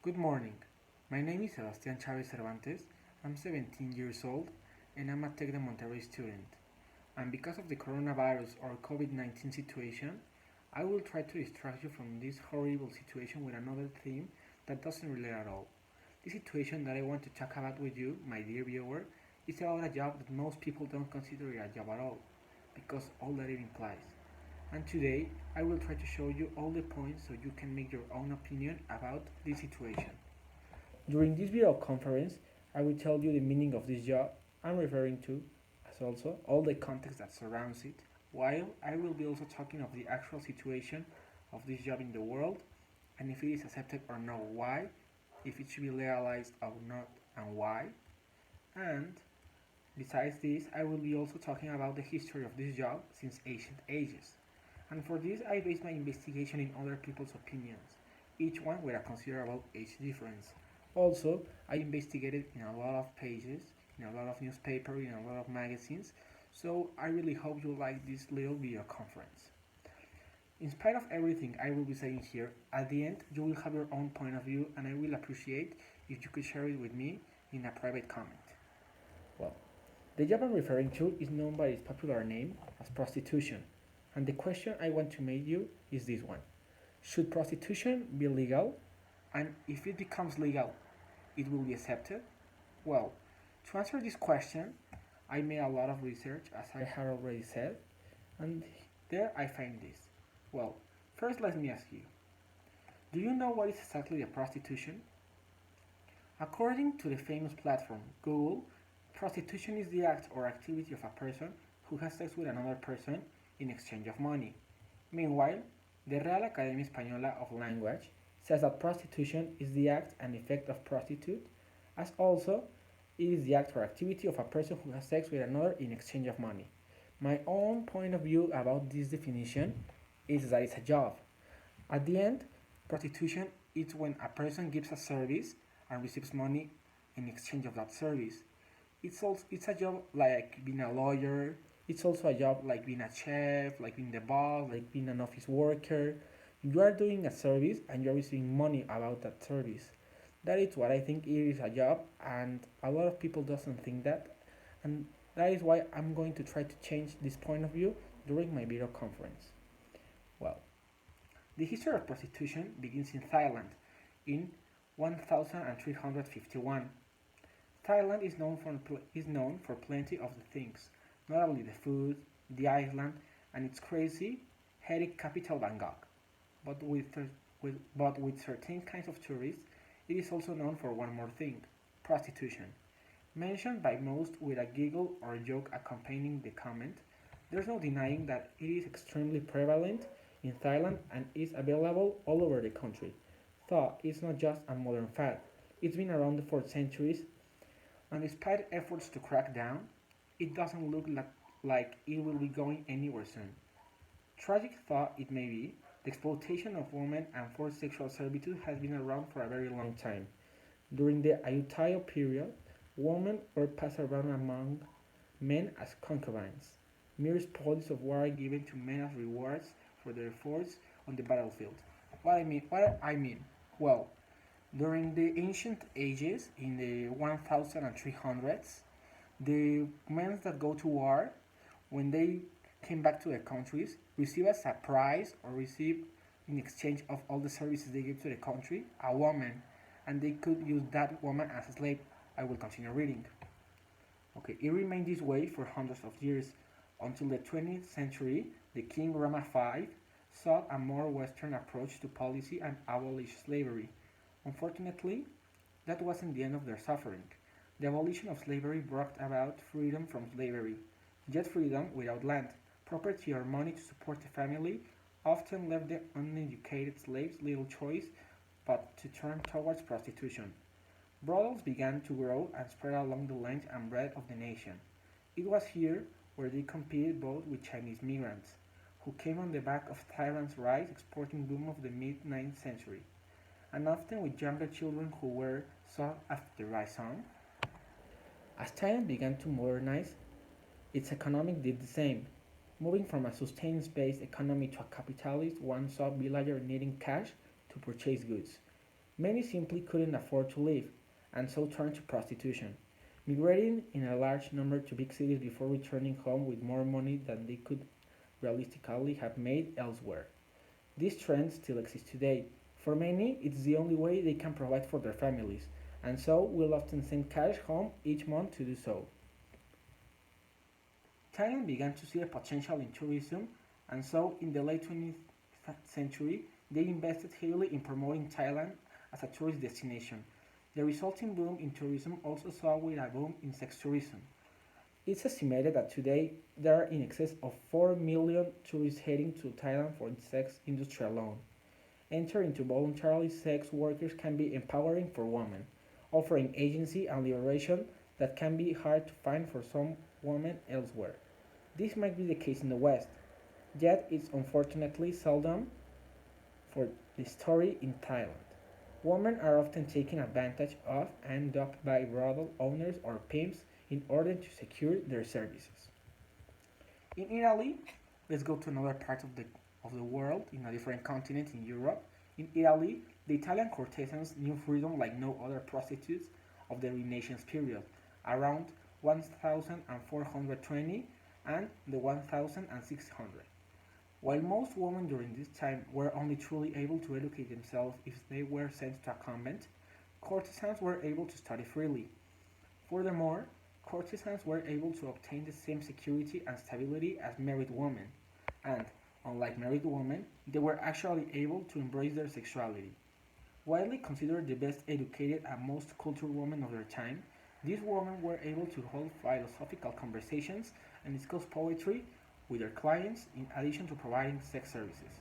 Good morning. My name is Sebastián Chávez Cervantes. I'm 17 years old and I'm a Tec de Monterrey student. And because of the coronavirus or COVID-19 situation, I will try to distract you from this horrible situation with another theme that doesn't relate at all. The situation that I want to talk about with you, my dear viewer, is about a job that most people don't consider a job at all, because all that it implies. And today I will try to show you all the points so you can make your own opinion about this situation. During this video conference, I will tell you the meaning of this job I'm referring to, as also all the context that surrounds it, while I will be also talking of the actual situation of this job in the world and if it is accepted or not, why, if it should be legalized or not, and why. And besides this, I will be also talking about the history of this job since ancient ages. And for this, I base my investigation in other people's opinions, each one with a considerable age difference. Also, I investigated in a lot of pages, in a lot of newspapers, in a lot of magazines, so I really hope you like this little video conference. In spite of everything I will be saying here, at the end you will have your own point of view and I will appreciate if you could share it with me in a private comment. Well, the job I'm referring to is known by its popular name as prostitution. And the question I want to make you is this one. Should prostitution be legal? And if it becomes legal, it will be accepted? Well, to answer this question, I made a lot of research, as I have already said, and there I find this. Well, first let me ask you, do you know what is exactly a prostitution? According to the famous platform Google, prostitution is the act or activity of a person who has sex with another person in exchange of money. Meanwhile, the Real Academia Española of Language says that prostitution is the act and effect of prostitute, as also it is the act or activity of a person who has sex with another in exchange of money. My own point of view about this definition is that it's a job. At the end, prostitution is when a person gives a service and receives money in exchange of that service. It's a job like being a lawyer. It's also a job like being a chef, like being the boss, like being an office worker. You are doing a service and you're receiving money about that service. That is what I think it is a job, and a lot of people doesn't think that, and that is why I'm going to try to change this point of view during my video conference. Well, the history of prostitution begins in Thailand in 1351. Thailand is known for plenty of the things, not only the food, the island, and its crazy, heady capital Bangkok, but with certain kinds of tourists, it is also known for one more thing, prostitution. Mentioned by most with a giggle or joke accompanying the comment, there's no denying that it is extremely prevalent in Thailand and is available all over the country. Though it's not just a modern fad, it's been around the 4th centuries, and despite efforts to crack down, it doesn't look like it will be going anywhere soon. Tragic though it may be, the exploitation of women and forced sexual servitude has been around for a very long time. During the Ayutthaya period, women were passed around among men as concubines, mere spoils of war given to men as rewards for their efforts on the battlefield. What I mean? Well, during the ancient ages, in the 1300s, the men that go to war, when they came back to their countries, receive as a prize or receive in exchange of all the services they give to the country, a woman, and they could use that woman as a slave. I will continue reading. Okay, it remained this way for hundreds of years until the 20th century. The King Rama V sought a more Western approach to policy and abolished slavery. Unfortunately, that wasn't the end of their suffering. The abolition of slavery brought about freedom from slavery, yet freedom without land, property or money to support the family often left the uneducated slaves little choice but to turn towards prostitution. Brothels began to grow and spread along the length and breadth of the nation. It was here where they competed both with Chinese migrants, who came on the back of Thailand's rice exporting boom of the mid-9th century, and often with younger children who were sought after rice on. As Thailand began to modernize, its economy did the same. Moving from a sustenance-based economy to a capitalist one saw villagers needing cash to purchase goods. Many simply couldn't afford to live, and so turned to prostitution, migrating in a large number to big cities before returning home with more money than they could realistically have made elsewhere. This trend still exists today. For many, it's the only way they can provide for their families, and so will often send cash home each month to do so. Thailand began to see a potential in tourism, and so in the late 20th century, they invested heavily in promoting Thailand as a tourist destination. The resulting boom in tourism also saw with a boom in sex tourism. It's estimated that today there are in excess of 4 million tourists heading to Thailand for the sex industry alone. Entering into voluntarily sex workers can be empowering for women, offering agency and liberation that can be hard to find for some women elsewhere. This might be the case in the West, yet it's unfortunately seldom for the story in Thailand. Women are often taken advantage of and duped by brothel owners or pimps in order to secure their services. In Italy, let's go to another part of the world, in a different continent in Europe. In Italy, the Italian courtesans knew freedom like no other prostitutes of the Renaissance period, around 1420 and the 1600. While most women during this time were only truly able to educate themselves if they were sent to a convent, courtesans were able to study freely. Furthermore, courtesans were able to obtain the same security and stability as married women, and, unlike married women, they were actually able to embrace their sexuality. Widely considered the best educated and most cultured women of their time, these women were able to hold philosophical conversations and discuss poetry with their clients in addition to providing sex services.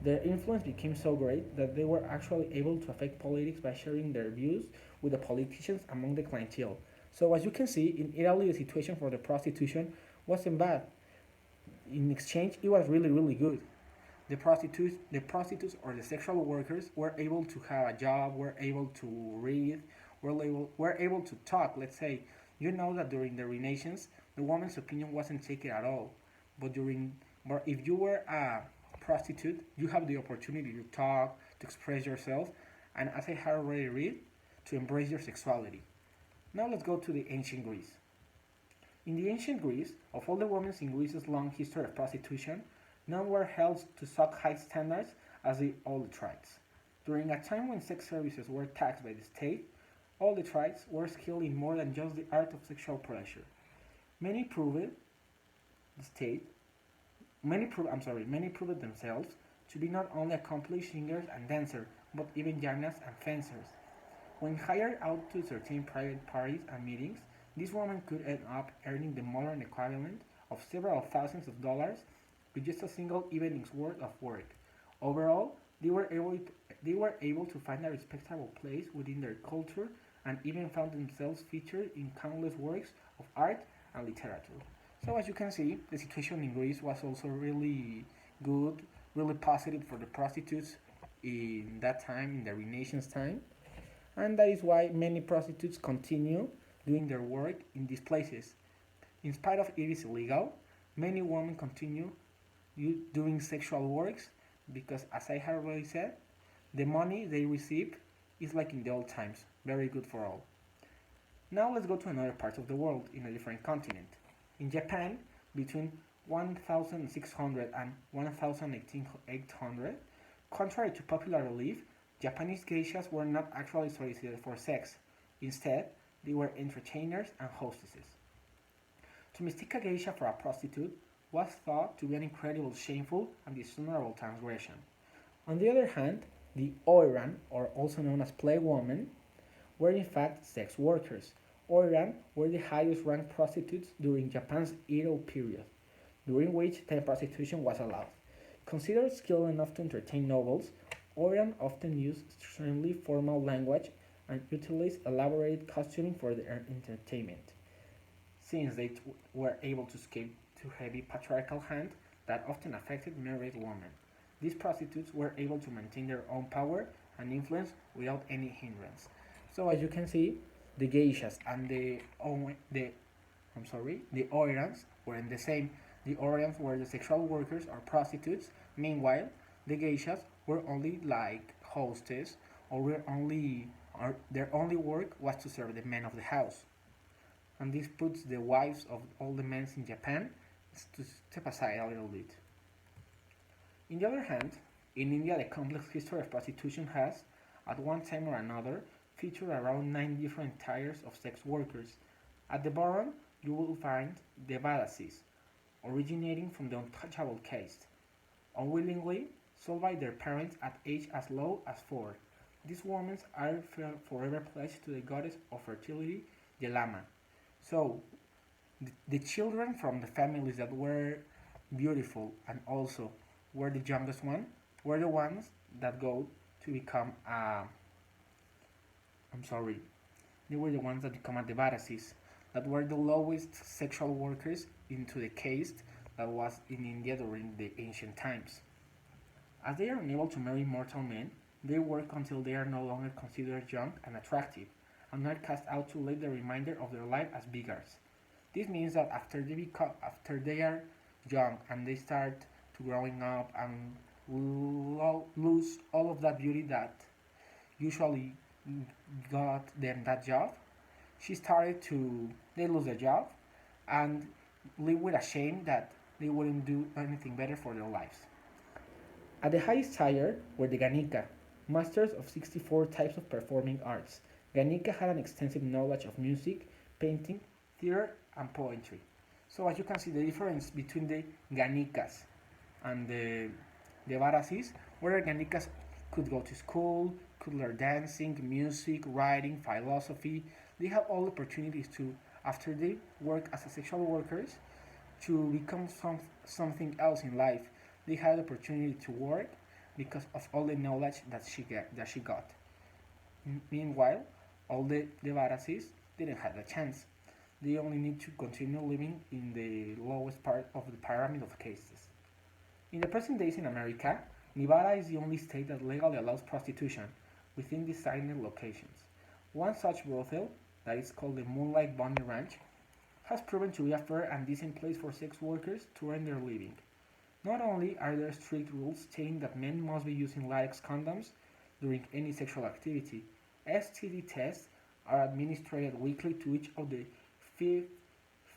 Their influence became so great that they were actually able to affect politics by sharing their views with the politicians among the clientele. So as you can see, in Italy the situation for the prostitution wasn't bad. In exchange, it was really good. The prostitutes or the sexual workers were able to have a job, were able to read, were able to talk. Let's say, you know that during the Renaissance, the woman's opinion wasn't taken at all. But if you were a prostitute, you have the opportunity to talk, to express yourself, and as I had already read, to embrace your sexuality. Now let's go to the ancient Greece. In the ancient Greece, of all the women in Greece's long history of prostitution, none were held to such high standards as the Oletrites. During a time when sex services were taxed by the state, Oletrites were skilled in more than just the art of sexual pleasure. Many proved the state many proved themselves to be not only accomplished singers and dancers, but even gymnasts and fencers. When hired out to certain private parties and meetings, these women could end up earning the modern equivalent of several thousands of dollars with just a single evening's worth of work. Overall, they were able to find a respectable place within their culture and even found themselves featured in countless works of art and literature. So as you can see, the situation in Greece was also really good, really positive for the prostitutes in that time, in the Renaissance time. And that is why many prostitutes continue doing their work in these places. In spite of it is illegal, many women continue doing sexual works because, as I have already said, the money they receive is like in the old times, very good for all. Now let's go to another part of the world, in a different continent. In Japan, between 1600 and 1800, contrary to popular belief, Japanese geishas were not actually solicited for sex. Instead, they were entertainers and hostesses. To mistake a geisha for a prostitute was thought to be an incredibly shameful and dishonorable transgression. On the other hand, the oiran, or also known as playwomen, were in fact sex workers. Oiran were the highest ranked prostitutes during Japan's Edo period, during which time prostitution was allowed. Considered skilled enough to entertain nobles, Oiran often used extremely formal language and utilized elaborate costuming for their entertainment. Since they were able to escape to heavy patriarchal hand that often affected married women, these prostitutes were able to maintain their own power and influence without any hindrance. So as you can see, the geishas and the oirans weren't the same. The oirans were the sexual workers or prostitutes. Meanwhile, the geishas were only like hostess their only work was to serve the men of the house. And this puts the wives of all the men in Japan to step aside a little bit. On the other hand, in India, the complex history of prostitution has, at one time or another, featured around 9 different tiers of sex workers. At the bottom, you will find the Vadasis, originating from the untouchable caste, unwillingly sold by their parents at age as low as 4. These women are forever pledged to the goddess of fertility, Yelama. So, the children from the families that were beautiful and also were the youngest one were the ones that go to become I'm sorry, they were the ones that become Adevarasis, that were the lowest sexual workers into the caste that was in India during the ancient times. As they are unable to marry mortal men, they work until they are no longer considered young and attractive, and are cast out to live the remainder of their life as beggars. This means that after they are young and they start to growing up and lose all of that beauty that usually got them that job, they lose their job and live with a shame that they wouldn't do anything better for their lives. At the highest tier were the Ganika, masters of 64 types of performing arts. Ganika had an extensive knowledge of music, painting, theater, and poetry. So as you can see, the difference between the Ganikas and the Varasis, where the Ganikas could go to school, could learn dancing, music, writing, philosophy. They have all opportunities to, after they work as a sexual workers, to become something else in life. They had the opportunity to work because of all the knowledge that she got. Meanwhile, all the Varasis didn't have the chance. They only need to continue living in the lowest part of the pyramid of castes. In the present days in America, Nevada is the only state that legally allows prostitution within designated locations. One such brothel, that is called the Moonlight Bunny Ranch, has proven to be a fair and decent place for sex workers to earn their living. Not only are there strict rules stating that men must be using latex condoms during any sexual activity, STD tests are administered weekly to each of the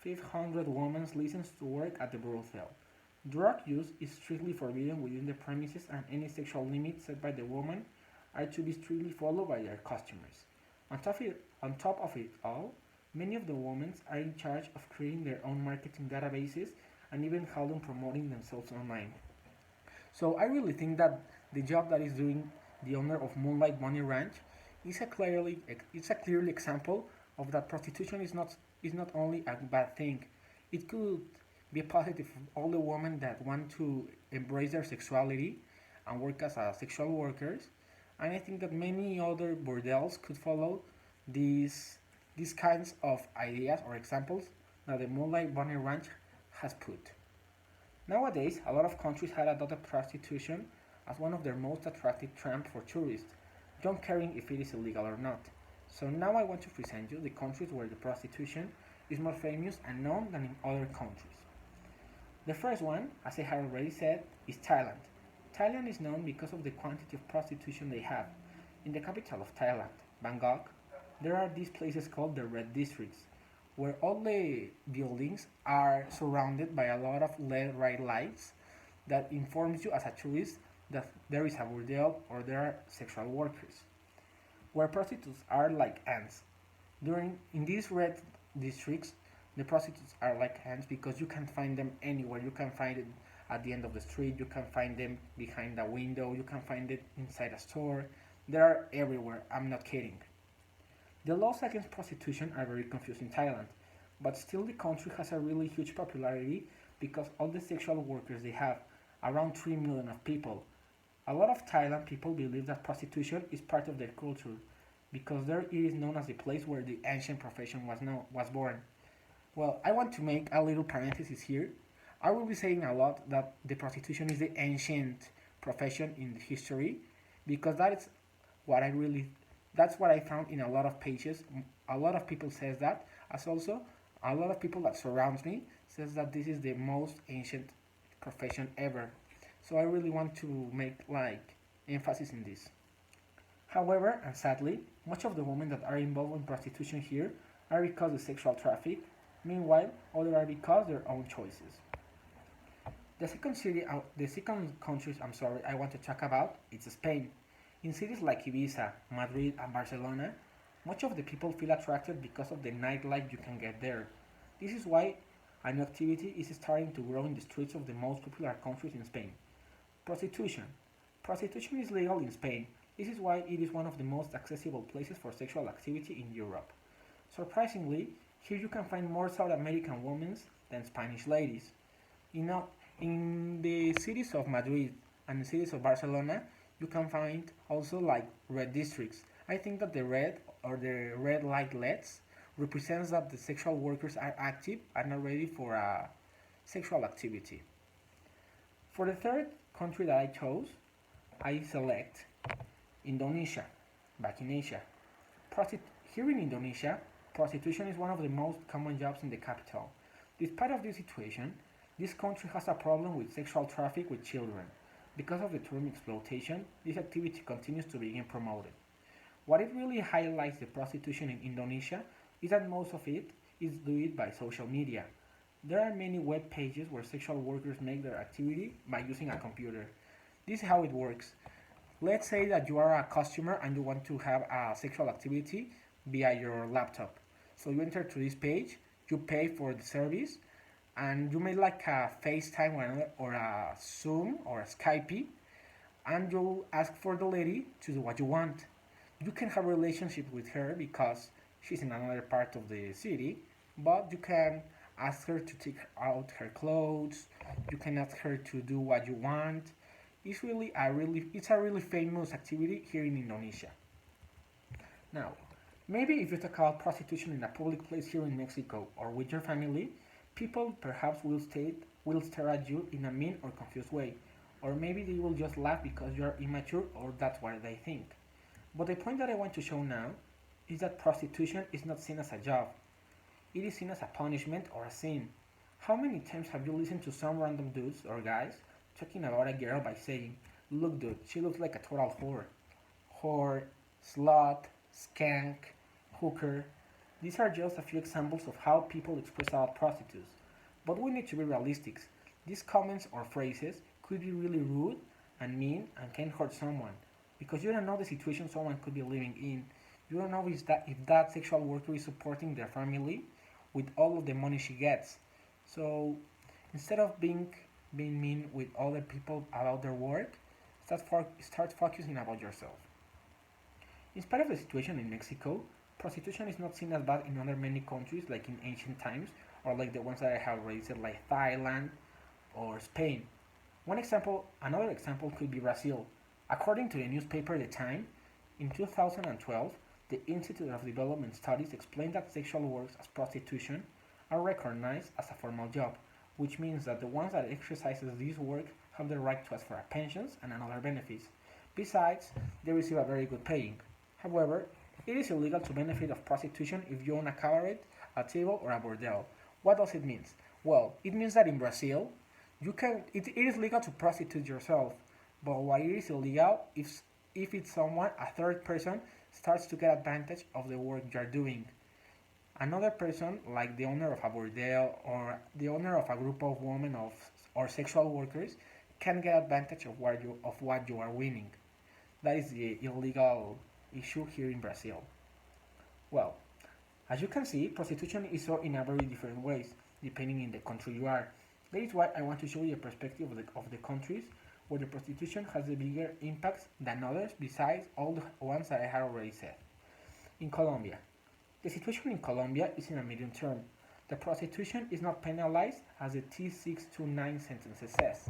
500 women licensed to work at the brothel. Drug use is strictly forbidden within the premises, and any sexual limits set by the woman are to be strictly followed by their customers. On top of it all, many of the women are in charge of creating their own marketing databases and even help them promoting themselves online. So I really think that the job that is doing the owner of Moonlight Bunny Ranch is a clearly example of that prostitution is not only a bad thing. It could be positive for all the women that want to embrace their sexuality and work as sexual workers. And I think that many other bordels could follow these kinds of ideas or examples that the Moonlight Bunny Ranch has put. Nowadays, a lot of countries have adopted prostitution as one of their most attractive trams for tourists, don't caring if it is illegal or not. So now I want to present you the countries where the prostitution is more famous and known than in other countries. The first one, as I have already said, is Thailand. Thailand is known because of the quantity of prostitution they have. In the capital of Thailand, Bangkok, there are these places called the red districts, where all the buildings are surrounded by a lot of LED bright lights that informs you as a tourist that there is a bordel or there are sexual workers, where prostitutes are like ants. In these red districts, the prostitutes are like ants because you can find them anywhere. You can find it at the end of the street, you can find them behind a window, you can find it inside a store. They are everywhere, I'm not kidding. The laws against prostitution are very confused in Thailand, but still the country has a really huge popularity because all the sexual workers they have, around 3 million of people. A lot of Thailand people believe that prostitution is part of their culture because there it is known as the place where the ancient profession was born. Well, I want to make a little parenthesis here. I will be saying a lot that the prostitution is the ancient profession in history because that's what I found in a lot of pages. A lot of people says that, as also a lot of people that surrounds me says that this is the most ancient profession ever. So I really want to make emphasis in this. However, and sadly, much of the women that are involved in prostitution here are because of sexual traffic, meanwhile, others are because their own choices. The second country, I want to talk about is Spain. In cities like Ibiza, Madrid, and Barcelona, much of the people feel attracted because of the nightlife you can get there. This is why a new activity is starting to grow in the streets of the most popular countries in Spain. Prostitution. Prostitution is legal in Spain. This is why it is one of the most accessible places for sexual activity in Europe. Surprisingly, here you can find more South American women than Spanish ladies. In, in the cities of Madrid and the cities of Barcelona, you can find also like red districts. I think that the red or the red light LEDs represents that the sexual workers are active and are ready for a sexual activity. For the third country that I chose, I select Indonesia, back in Asia. Here in Indonesia, prostitution is one of the most common jobs in the capital. Despite of this situation, this country has a problem with sexual traffic with children. Because of the term exploitation, this activity continues to be promoted. What it really highlights the prostitution in Indonesia is that most of it is done by social media. There are many web pages where sexual workers make their activity by using a computer. This is how it works. Let's say that you are a customer and you want to have a sexual activity via your laptop. So you enter to this page, you pay for the service, and you make like a FaceTime or a Zoom or a Skype, and you ask for the lady to do what you want. You can have a relationship with her because she's in another part of the city, but you can ask her to take out her clothes, you can ask her to do what you want. It's a really famous activity here in Indonesia. Now, maybe if you talk about prostitution in a public place here in Mexico or with your family, people perhaps will stare at you in a mean or confused way, or maybe they will just laugh because you are immature or that's what they think. But the point that I want to show now is that prostitution is not seen as a job. It is seen as a punishment or a sin. How many times have you listened to some random dudes or guys talking about a girl by saying, "Look dude, she looks like a total whore." Whore, slut, skank, hooker. These are just a few examples of how people express about prostitutes. But we need to be realistic. These comments or phrases could be really rude and mean and can hurt someone because you don't know the situation someone could be living in. You don't know if that sexual worker is supporting their family with all of the money she gets. So instead of being mean with other people about their work, start focusing about yourself. In spite of the situation in Mexico, prostitution is not seen as bad in other many countries like in ancient times or like the ones that I have already said like Thailand or Spain. Another example could be Brazil. According to the newspaper The Time, in 2012, the Institute of Development Studies explained that sexual works as prostitution are recognized as a formal job, which means that the ones that exercises this work have the right to ask for pensions and other benefits. Besides, they receive a very good paying. However, it is illegal to benefit of prostitution if you own a cabaret, a table, or a bordel. What does it mean? Well, it means that in Brazil, it is legal to prostitute yourself, but what it is illegal if it's someone, a third person, starts to get advantage of the work you're doing. Another person, like the owner of a bordel or the owner of a group of women or sexual workers, can get advantage of what you are winning. That is the illegal issue here in Brazil. Well, as you can see, prostitution is so in a very different ways, depending in the country you are. That is why I want to show you a perspective of the countries where the prostitution has a bigger impact than others besides all the ones that I have already said. In Colombia. The situation in Colombia is in a medium term. The prostitution is not penalized as the T629 sentence says.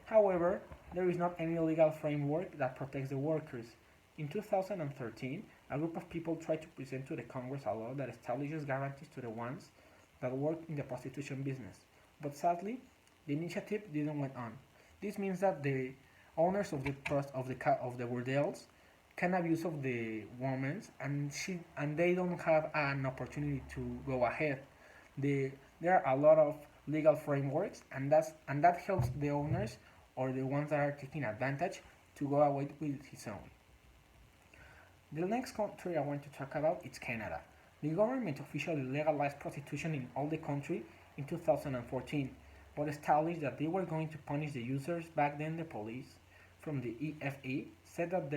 However, there is not any legal framework that protects the workers. In 2013, a group of people tried to present to the Congress a law that establishes guarantees to the ones that work in the prostitution business. But sadly, the initiative didn't went on. This means that the owners of the bordels can abuse of the women and they don't have an opportunity to go ahead. There are a lot of legal frameworks and that helps the owners or the ones that are taking advantage to go away with his own. The next country I want to talk about is Canada. The government officially legalized prostitution in all the country in 2014, but established that they were going to punish the users. Back then, the police from the EFE said that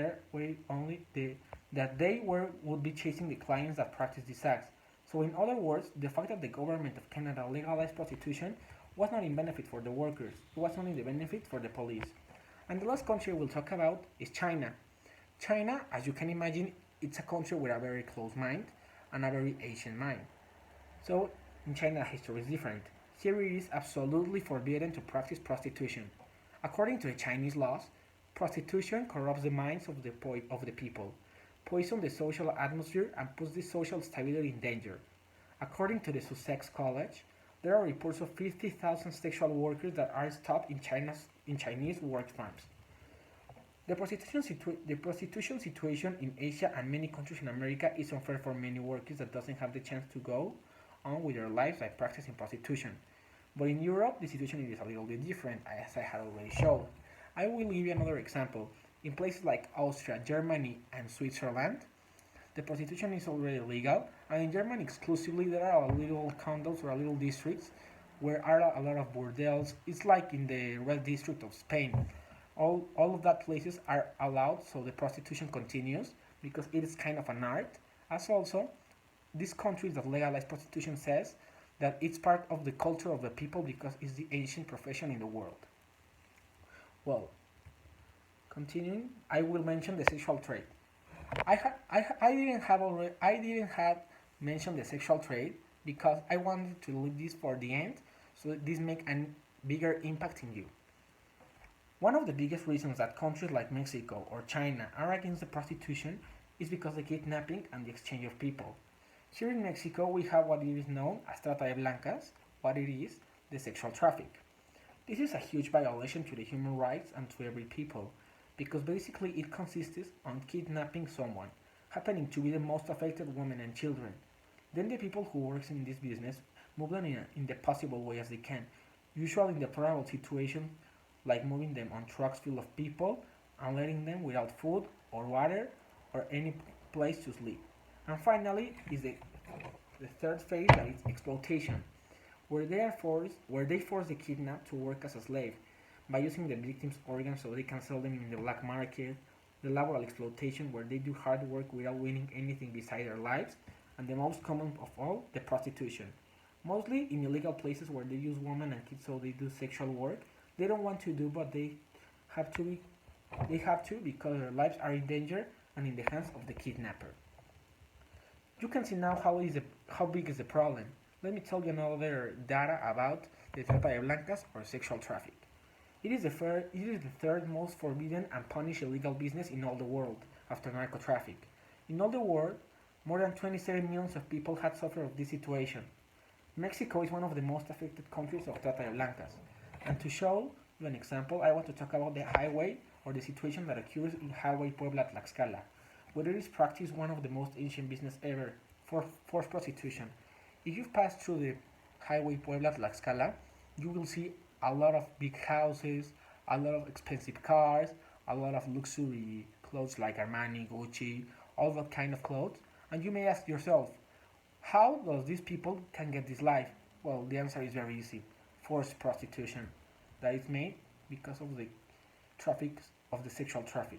they would be chasing the clients that practice these acts. So, in other words, the fact that the government of Canada legalized prostitution was not in benefit for the workers; it was only the benefit for the police. And the last country we'll talk about is China. China, as you can imagine, it's a country with a very closed mind and a very Asian mind. So, in China, history is different. Here it is absolutely forbidden to practice prostitution. According to the Chinese laws, prostitution corrupts the minds of the people, poisons the social atmosphere, and puts the social stability in danger. According to the Sussex College, there are reports of 50,000 sexual workers that are stopped in Chinese work farms. The prostitution situation in Asia and many countries in America is unfair for many workers that doesn't have the chance to go on with their lives by practicing prostitution. But in Europe, the situation is a little bit different, as I had already shown. I will give you another example. In places like Austria, Germany, and Switzerland, the prostitution is already legal, and in Germany exclusively, there are little condos or little districts where are a lot of bordels. It's like in the red district of Spain. All of that places are allowed, so the prostitution continues because it is kind of an art. As also, these countries that legalize prostitution says that it's part of the culture of the people because it's the ancient profession in the world. Well, continuing, I will mention the sexual trade. I didn't have mentioned the sexual trade because I wanted to leave this for the end, so this make a bigger impact in you. One of the biggest reasons that countries like Mexico or China are against the prostitution is because of the kidnapping and the exchange of people. Here in Mexico, we have what is known as trata de blancas, what it is, the sexual traffic. This is a huge violation to the human rights and to every people, because basically it consists on kidnapping someone, happening to be the most affected women and children. Then the people who work in this business move them in the possible way as they can, usually in the probable situation like moving them on trucks full of people and letting them without food or water or any place to sleep. And finally is the third phase, that is exploitation, where they force the kidnapped to work as a slave by using the victim's organs so they can sell them in the black market, the laboral exploitation where they do hard work without winning anything beside their lives, and the most common of all, the prostitution. Mostly in illegal places where they use women and kids so they do sexual work. They don't want to do, but have to. They have to because their lives are in danger and in the hands of the kidnapper. You can see now how big is the problem. Let me tell you another data about the trata de blancas or sexual traffic. It is the third most forbidden and punished illegal business in all the world after narco traffic. In all the world, more than 27 millions of people had suffered of this situation. Mexico is one of the most affected countries of trata de blancas. And to show you an example, I want to talk about the highway or the situation that occurs in Highway Puebla-Tlaxcala, where it is practiced one of the most ancient business ever, for forced prostitution. If you pass through the Highway Puebla-Tlaxcala, you will see a lot of big houses, a lot of expensive cars, a lot of luxury clothes like Armani, Gucci, all that kind of clothes. And you may ask yourself, how does these people can get this life? Well, the answer is very easy. Forced prostitution that is made because of the traffic of the sexual traffic.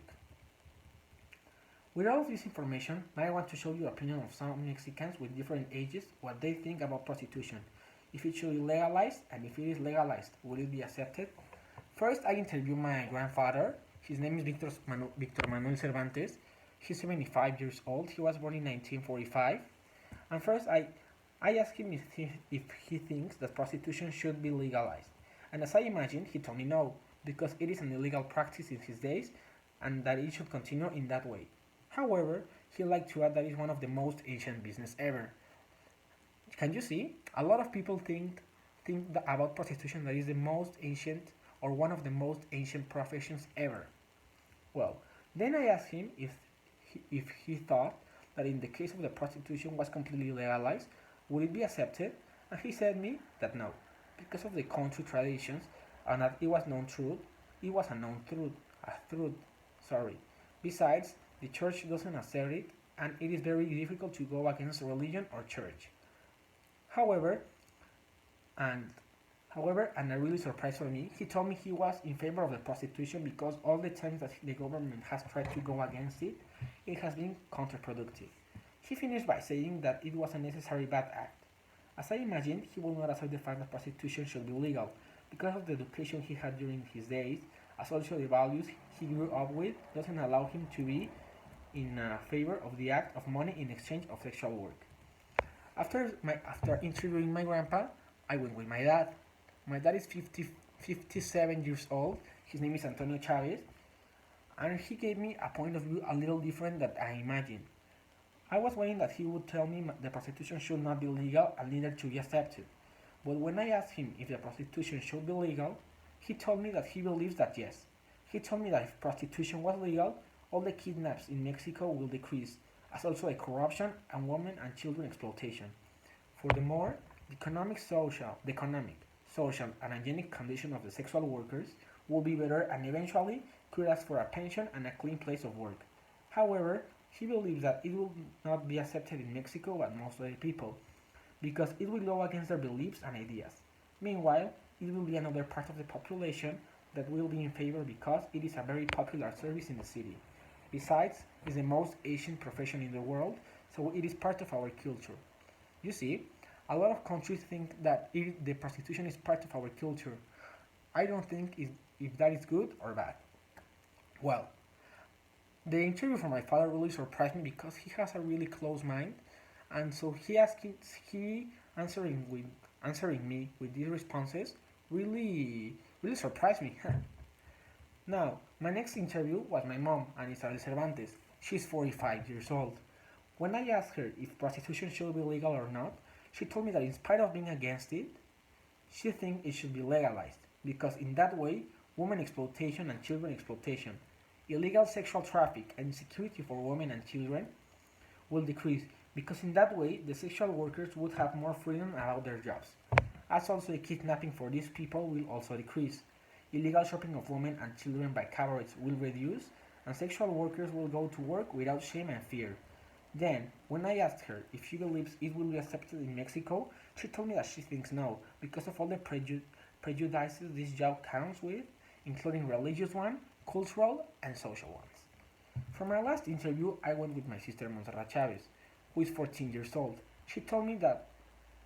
With all of this information, now I want to show you the opinion of some Mexicans with different ages what they think about prostitution. If it should be legalized, and if it is legalized, will it be accepted? First, I interviewed my grandfather. His name is Victor Manuel Cervantes. He's 75 years old. He was born in 1945. And first, I asked him if he thinks that prostitution should be legalized. And as I imagined, he told me no, because it is an illegal practice in his days and that it should continue in that way. However, he liked to add that it's one of the most ancient business ever. Can you see? A lot of people think about prostitution that is the most ancient or one of the most ancient professions ever. Well, then I asked him if he thought that in the case of the prostitution was completely legalized, would it be accepted? And he said me that no, because of the country traditions and that it was a known truth, sorry. Besides, the church doesn't accept it, and it is very difficult to go against religion or church. However, and and a really surprise for me, he told me he was in favor of the prostitution because all the times that the government has tried to go against it, it has been counterproductive. He finished by saying that it was a necessary bad act. As I imagined, he will not accept the fact that prostitution should be legal because of the education he had during his days, as also the values he grew up with doesn't allow him to be in favor of the act of money in exchange of sexual work. After interviewing my grandpa, I went with my dad. My dad is 57 years old. His name is Antonio Chávez, and he gave me a point of view a little different than I imagined. I was waiting that he would tell me the prostitution should not be legal and neither to be accepted. But when I asked him if the prostitution should be legal, he told me that he believes that yes. He told me that if prostitution was legal, all the kidnaps in Mexico will decrease, as also the corruption and women and children exploitation. Furthermore, the economic, social, and hygienic condition of the sexual workers will be better and eventually could ask for a pension and a clean place of work. However, he believes that it will not be accepted in Mexico by most of the people, because it will go against their beliefs and ideas. Meanwhile, it will be another part of the population that will be in favor because it is a very popular service in the city. Besides, it's the most ancient profession in the world, so it is part of our culture. You see, a lot of countries think that the prostitution is part of our culture. I don't think if that is good or bad. Well, the interview from my father really surprised me because he has a really close mind, and so he answering me with these responses really surprised me. Now, my next interview was my mom, Isabel Cervantes. She's 45 years old. When I asked her if prostitution should be legal or not, she told me that in spite of being against it, she thinks it should be legalized because in that way, women exploitation and children exploitation, illegal sexual traffic, and insecurity for women and children will decrease because in that way, the sexual workers would have more freedom about their jobs. As also the kidnapping for these people will also decrease. Illegal shopping of women and children by cabarets will reduce, and sexual workers will go to work without shame and fear. Then, when I asked her if she believes it will be accepted in Mexico, she told me that she thinks no, because of all the prejudices this job comes with, including religious ones, cultural, and social ones. For my last interview, I went with my sister Montserrat Chavez, who is 14 years old. She told me that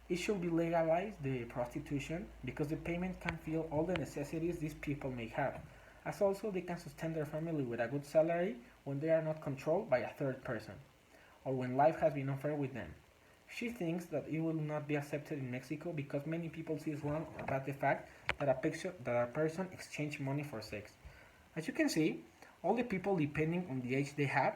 it should be legalized, the prostitution, because the payment can fill all the necessities these people may have, as also they can sustain their family with a good salary when they are not controlled by a third person, or when life has been unfair with them. She thinks that it will not be accepted in Mexico because many people see it wrong about the fact that a person exchange money for sex. As you can see, all the people, depending on the age they have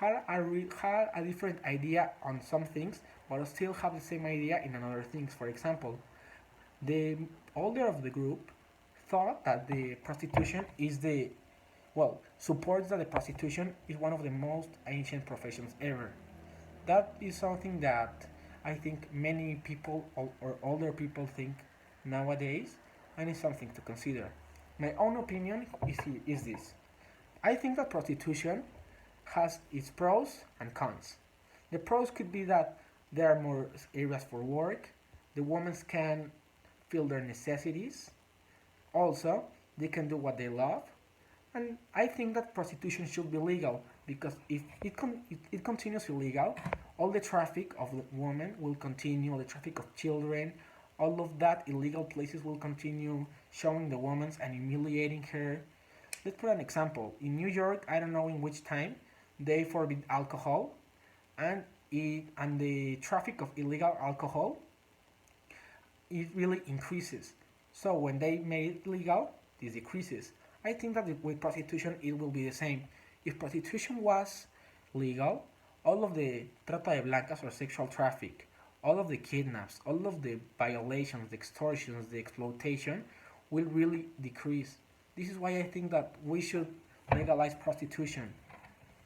a different idea on some things, but still have the same idea in other things. For example, the older of the group thought that the prostitution is supports that the prostitution is one of the most ancient professions ever. That is something that I think many people or older people think nowadays, and it's something to consider. My own opinion is this. I think that prostitution has its pros and cons. The pros could be that there are more areas for work, the women can fill their necessities, also, they can do what they love, and I think that prostitution should be legal because if it continues illegal, all the traffic of women will continue, all the traffic of children, all of that illegal places will continue showing the woman and humiliating her. Let's put an example. In New York, I don't know in which time, they forbid alcohol, and the traffic of illegal alcohol it really increases. So when they made it legal, this decreases. I think that with prostitution it will be the same. If prostitution was legal, all of the trata de blancas or sexual traffic, all of the kidnaps, all of the violations, the extortions, the exploitation will really decrease. This is why I think that we should legalize prostitution.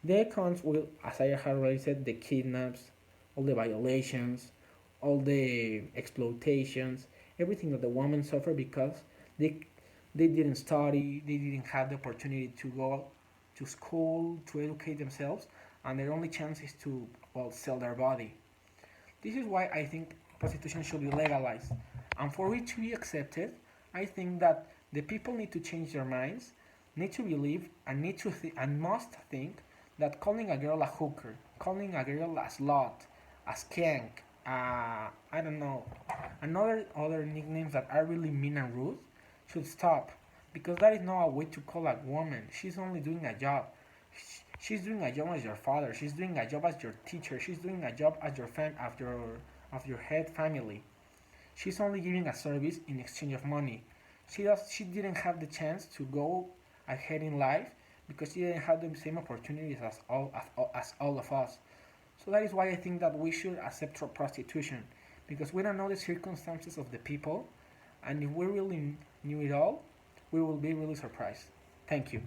The cons will, as I have already said, the kidnaps, all the violations, all the exploitations, everything that the women suffer because they they didn't study, they didn't have the opportunity to go to school to educate themselves, and their only chance is to, well, sell their body. This is why I think prostitution should be legalized. And for it to be accepted, I think that the people need to change their minds, need to believe, and and must think that calling a girl a hooker, calling a girl a slut, a skank, I don't know, another other nicknames that are really mean and rude should stop, because that is not a way to call a woman. She's only doing a job. She's doing a job as your father. She's doing a job as your teacher. She's doing a job as of your head family. She's only giving a service in exchange of money. She didn't have the chance to go ahead in life because she didn't have the same opportunities as all of us. So that is why I think that we should accept prostitution, because we don't know the circumstances of the people, and if we really knew it all, we will be really surprised. Thank you.